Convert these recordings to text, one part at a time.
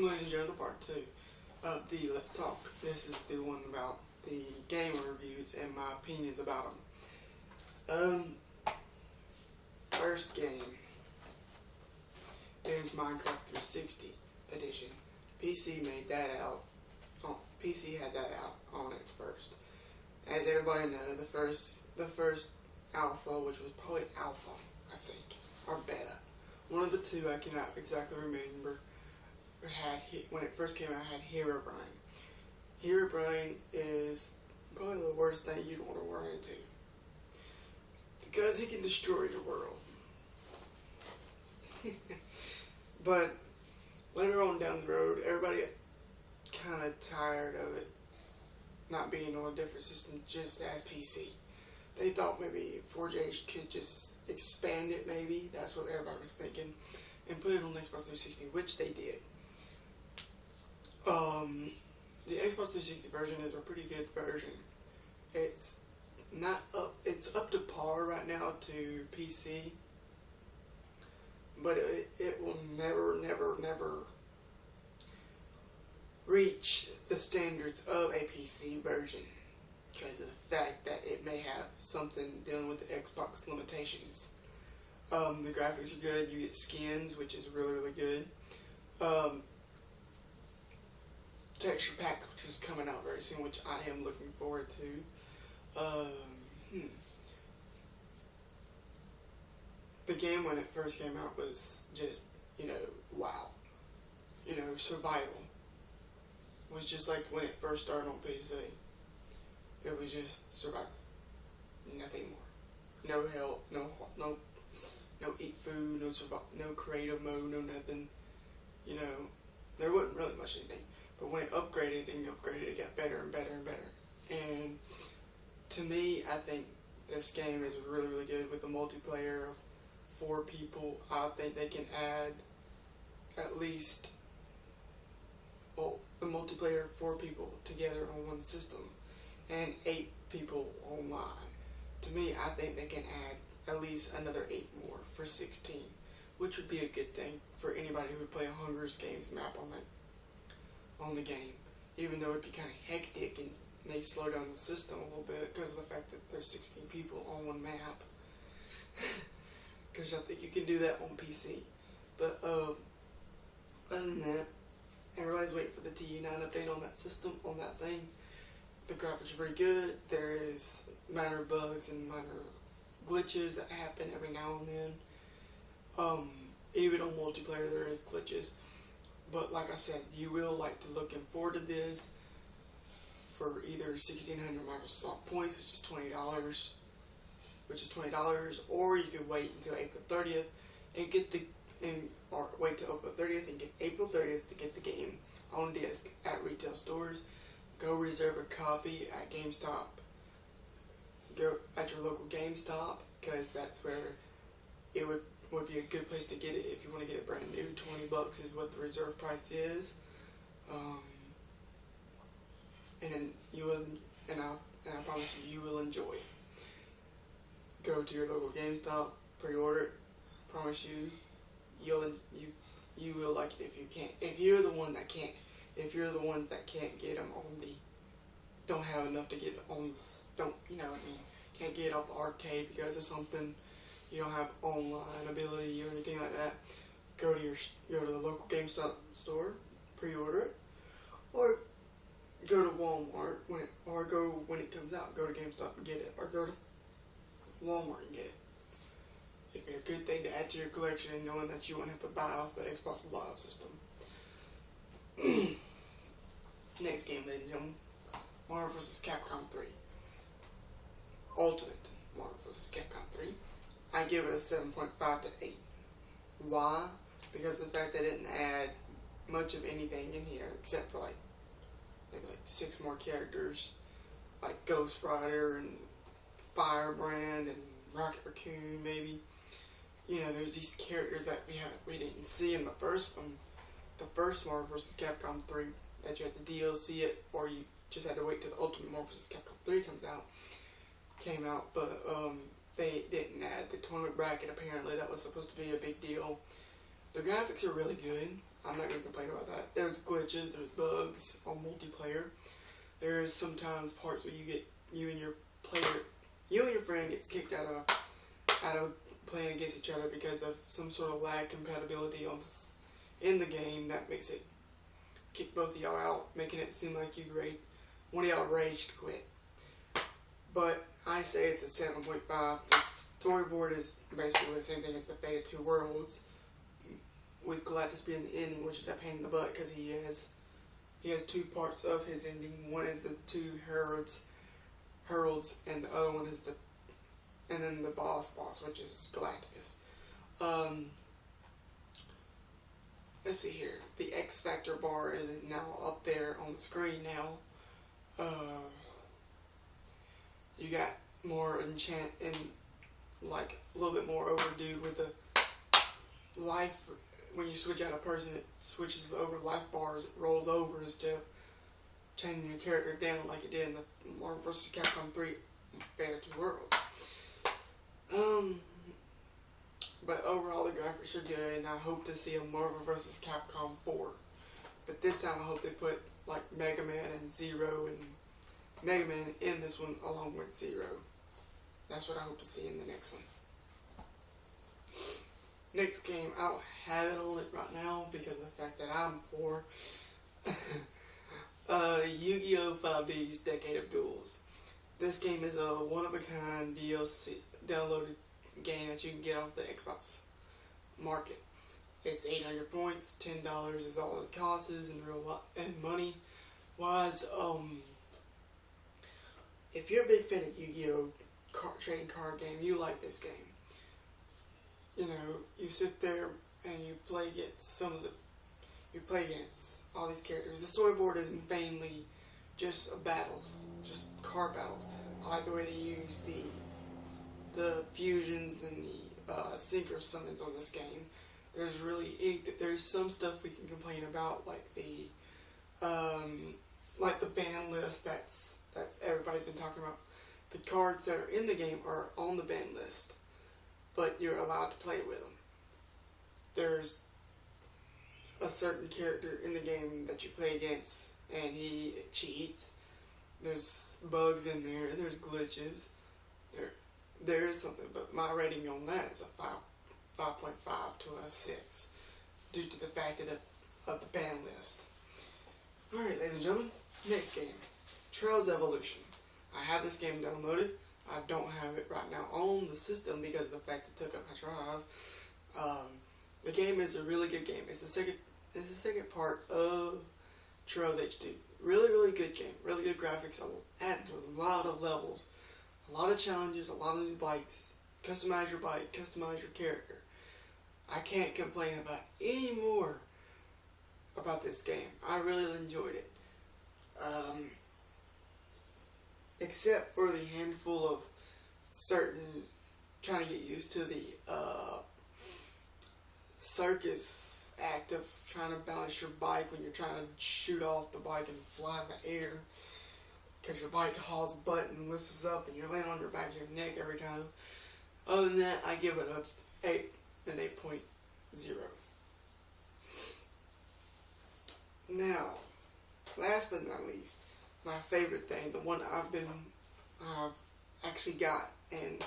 Welcome, ladies and gentlemen, to part 2 of the Let's Talk. This is the one about the game reviews and my opinions about them. First game is Minecraft 360 edition. PC made that out. PC had that out on it first. As everybody knows, the first alpha, which was probably alpha, I think, or beta. One of the two, I cannot exactly remember. When it first came out, had Herobrine. Herobrine is probably the worst thing you'd want to run into, because he can destroy your world. But later on down the road, everybody got kind of tired of it not being on a different system, just as PC. They thought maybe 4J could just expand it, maybe. That's what everybody was thinking. And put it on Xbox 360, which they did. The Xbox 360 version is a pretty good version. It's up to par right now to PC. But it will never reach the standards of a PC version, because of the fact that it may have something dealing with the Xbox limitations. The graphics are good. You get skins, which is really good. Texture pack, which is coming out very soon, which I am looking forward to. The game when it first came out was just, wow. Survival. It was just like when it first started on PC. It was just survival. Nothing more. No help, no eat food, no creative mode, no nothing. There wasn't really much anything. But when it upgraded, it got better and better and better. And to me, I think this game is really good with the multiplayer of 4 people. I think they can add at least, the multiplayer of 4 people together on one system and 8 people online. To me, I think they can add at least another 8 more for 16, which would be a good thing for anybody who would play a Hunger Games map on the game, even though it'd be kind of hectic and may slow down the system a little bit because of the fact that there's 16 people on one map. Because I think you can do that on PC. But other than that, everybody's waiting for the TU9 update on that system, on that thing. The graphics are pretty good. There is minor bugs and minor glitches that happen every now and then. Even on multiplayer there is glitches. But like I said, you will like to looking forward to this for either 1,600 Microsoft points, which is $20, or you could wait until April 30th and wait till April 30th and get April 30th to get the game on disc at retail stores. Go reserve a copy at GameStop. Go at your local GameStop, because that's where it would be a good place to get it if you want to get it brand new. $20 is what the reserve price is. And then I promise you will enjoy it. Go to your local GameStop, pre-order it. Promise you, you will like it if you can't. If you're the ones that can't get them don't have enough to get on, can't get it off the arcade because of something. You don't have online ability or anything like that. Go to the local GameStop store, pre-order it, or go to Walmart when it comes out. Go to GameStop and get it, or go to Walmart and get it. It'd be a good thing to add to your collection, and knowing that you won't have to buy it off the Xbox Live system. Next game, ladies and gentlemen, Marvel vs. Capcom 3. Ultimate Marvel vs. Capcom 3. I give it a 7.5 to 8. Why? Because of the fact that it didn't add much of anything in here, except for maybe 6 more characters, like Ghost Rider and Firebrand and Rocket Raccoon, maybe. There's these characters that we didn't see in the first one. The first Marvel vs. Capcom 3, that you had to DLC it, or you just had to wait till the Ultimate Marvel vs. Capcom 3 came out, but they didn't add the tournament bracket. Apparently that was supposed to be a big deal. The graphics are really good. I'm not going to complain about that. There's glitches, there's bugs on multiplayer. There is sometimes parts where you and your friend gets kicked out of playing against each other because of some sort of lag compatibility in the game that makes it kick both of y'all out, making it seem like one of y'all rage to quit. But I say it's a 7.5. The storyboard is basically the same thing as the Fate of Two Worlds, with Galactus being the ending, which is a pain in the butt because he has two parts of his ending. One is the two heralds, and the other one is and then the boss, which is Galactus. Let's see here. The X Factor bar is now up there on the screen now. You got more enchant and like a little bit more overdue with the life. When you switch out a person, it switches over life bars. It rolls over instead of changing your character down like it did in the Marvel vs. Capcom 3 Fate of Two Worlds. But overall the graphics are good, and I hope to see a Marvel vs. Capcom 4. But this time I hope they put like Mega Man and Zero and Mega Man in this one along with Zero. That's what I hope to see in the next one. Next game, I don't have it on it right now because of the fact that I'm poor. Yu-Gi-Oh! 5D's Decade of Duels. This game is a one-of-a-kind DLC downloaded game that you can get off the Xbox market. It's 800 points, $10 is all it costs and money wise. If you're a big fan of Yu-Gi-Oh! Trading card game, you like this game. You know, you sit there and you play against all these characters. The storyboard is mainly just battles, just card battles. I like the way they use the fusions and the synchro summons on this game. There's some stuff we can complain about, like the ban list that's everybody's been talking about. The cards that are in the game are on the ban list, but you're allowed to play with them. There's a certain character in the game that you play against, and he cheats. There's bugs in there, and there's glitches. There is something, but my rating on that is a 5.5 to a 6, due to the fact of the ban list. Alright, ladies and gentlemen, next game, Trails Evolution. I have this game downloaded. I don't have it right now on the system because of the fact it took up my drive. The game is a really good game. It's the second part of Trails HD. Really good game. Really good graphics. Added to a lot of levels. A lot of challenges. A lot of new bikes. Customize your bike. Customize your character. I can't complain about any more about this game. I really enjoyed it. Except for the handful of trying to get used to the circus act of trying to balance your bike when you're trying to shoot off the bike and fly in the air, because your bike hauls butt and lifts up and you're laying on your back of your neck every time. Other than that, I give it an 8.0. Now, last but not least, my favorite thing, the one I've actually got and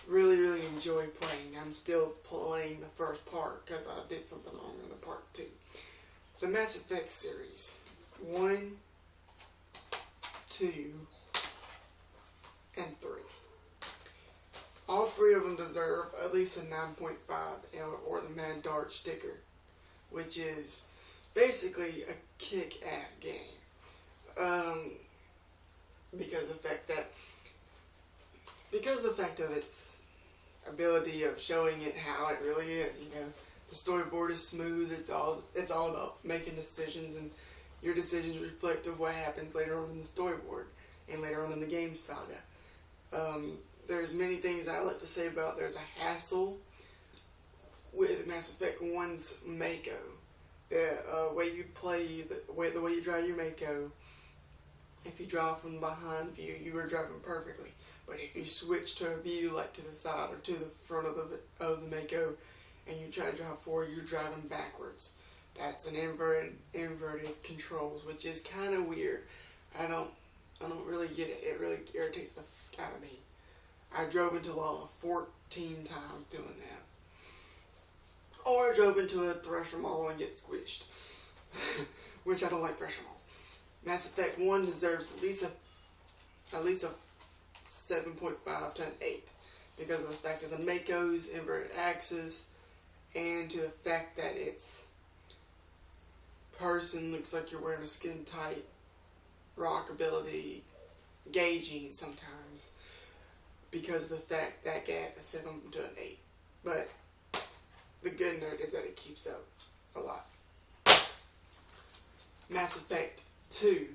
really enjoy playing. I'm still playing the first part because I did something wrong in the part 2. The Mass Effect series. 1, 2, and 3. All 3 of them deserve at least a 9.5 or the maddark sticker, which is basically a kick-ass game. Because of the fact of its ability of showing it how it really is, you know. The storyboard is smooth. It's all about making decisions, and your decisions reflect of what happens later on in the storyboard and later on in the game saga. There's many things I like to say about. There's a hassle with Mass Effect 1's Mako. The way you play, the way you drive your Mako. If you drive from the behind view, you were driving perfectly. But if you switch to a view like to the side or to the front of the Mako, and you try to drive forward, you're driving backwards. That's an inverted controls, which is kind of weird. I don't really get it. It really irritates the f out of me. I drove into lava 14 times doing that. Or I drove into a thresher mall and get squished. Which I don't like thresher malls. Mass Effect 1 deserves at least a 7.5 to an 8. Because of the fact of the Mako's inverted axis, and to the fact that its person looks like you're wearing a skin tight rock ability gauging sometimes, because of the fact that got a 7 to an 8. But the good note is that it keeps up a lot. Mass Effect 2.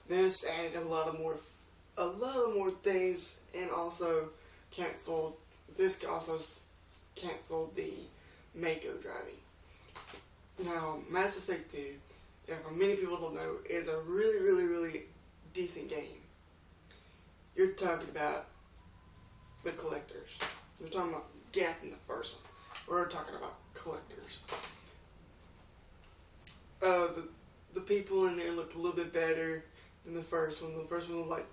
This added a lot of more things, and also canceled. This also canceled the Mako driving. Now, Mass Effect 2, if many people don't know, is a really decent game. You're talking about the collectors. You're talking about Geth in the first one. We're talking about collectors. The people in there looked a little bit better than the first one. The first one looked like,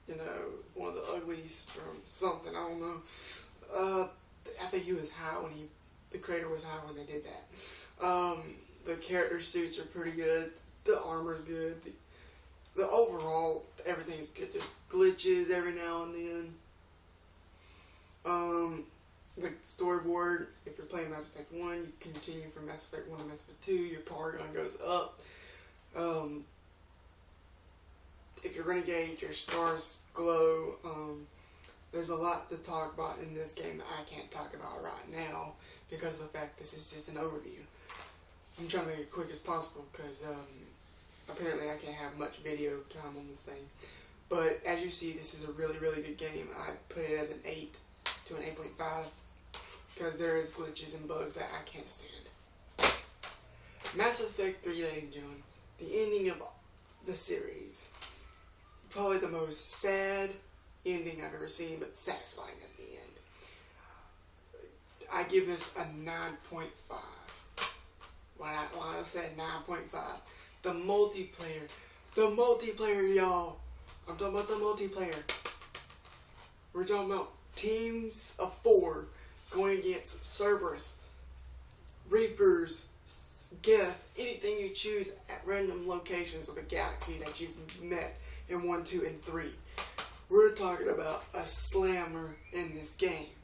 you know, one of the uglies from something, I don't know. I think he was high when the creator was high when they did that. The character suits are pretty good. The armor's good. The overall, everything is good. There's glitches every now and then. The storyboard, if you're playing Mass Effect 1, you continue from Mass Effect 1 to Mass Effect 2, your power gun goes up. If you're Renegade, your stars glow. There's a lot to talk about in this game that I can't talk about right now because of the fact this is just an overview. I'm trying to make it quick as possible because apparently I can't have much video time on this thing. But as you see, this is a really good game. I put it as an 8 to an 8.5 because there is glitches and bugs that I can't stand. Mass Effect 3, ladies and gentlemen, the ending of the series. Probably the most sad ending I've ever seen, but satisfying as the end. I give this a 9.5. Why I said 9.5. The multiplayer, y'all. I'm talking about the multiplayer. We're talking about teams of 4 going against Cerberus, Reapers, Geth, anything you choose at random locations of the galaxy that you've met in 1, 2, and 3. We're talking about a slammer in this game.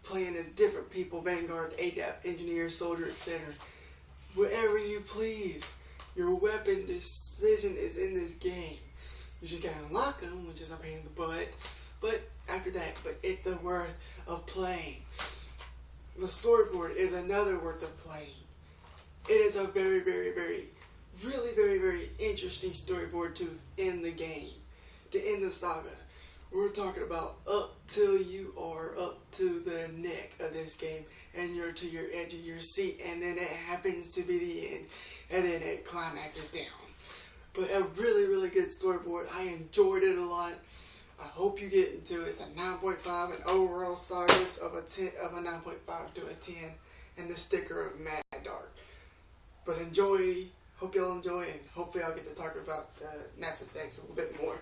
Playing as different people, Vanguard, ADAP, Engineer, Soldier, etc. Whatever you please. Your weapon decision is in this game. You just gotta unlock them, which is a pain in the butt. But after that, it's a worth of playing. The storyboard is another worth of playing. It is a very interesting storyboard to end the game, to end the saga. We're talking about up till you are up to the neck of this game, and you're to your edge of your seat, and then it happens to be the end, and then it climaxes down. But a really good storyboard. I enjoyed it a lot. I hope you get into it. It's a 9.5, an overall sagas of a 9.5 to a 10, and the sticker of maddark. But enjoy. Hope y'all enjoy, and hopefully I'll get to talk about the Mass Effects a little bit more.